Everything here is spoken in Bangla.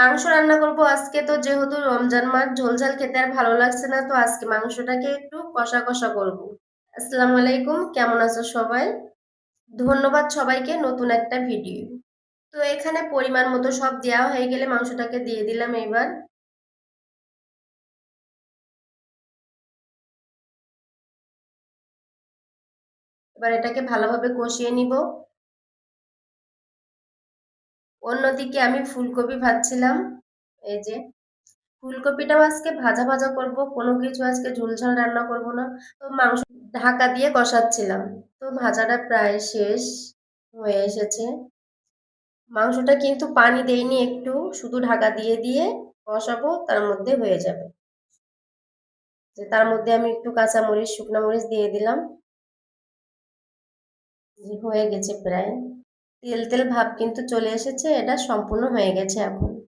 মাংস রান্না করব আজকে। তো যেহেতু রমজান মাস, ঝোল ঝাল খেতে আর ভালো লাগছে না, তো আজকে মাংসটাকে একটু কষা কষা করব। আসসালামু আলাইকুম, কেমন আছো সবাই? ধন্যবাদ সবাইকে নতুন একটা ভিডিও। তো এখানে পরিমাণ মতো সব দেওয়া হয়ে গেলে মাংসটাকে দিয়ে দিলাম এবার। এবার এটাকে ভালোভাবে কষিয়ে নিব। অন্যদিকে আমি ফুলকপি ভাজছিলাম। এই যে ফুলকপিটাও আজকে ভাজা ভাজা করব, কোনো কিছু আজকে ঝোলঝাল রান্না করব না। তো মাংস ঢাকা দিয়ে কষাচ্ছিলাম। তো ভাজাটা প্রায় শেষ হয়ে এসেছে। মাংসটা কিন্তু পানি দেইনি, একটু শুধু ঢাকা দিয়ে দিয়ে কষাবো, তার মধ্যে হয়ে যাবে। যে তার মধ্যে আমি একটু কাঁচা মরিচ, শুকনা মরিচ দিয়ে দিলাম। যে হয়ে গেছে প্রায়। তেল তেল ভাব কিন্তু চলে এসেছে, এটা সম্পূর্ণ হয়ে গেছে এখন।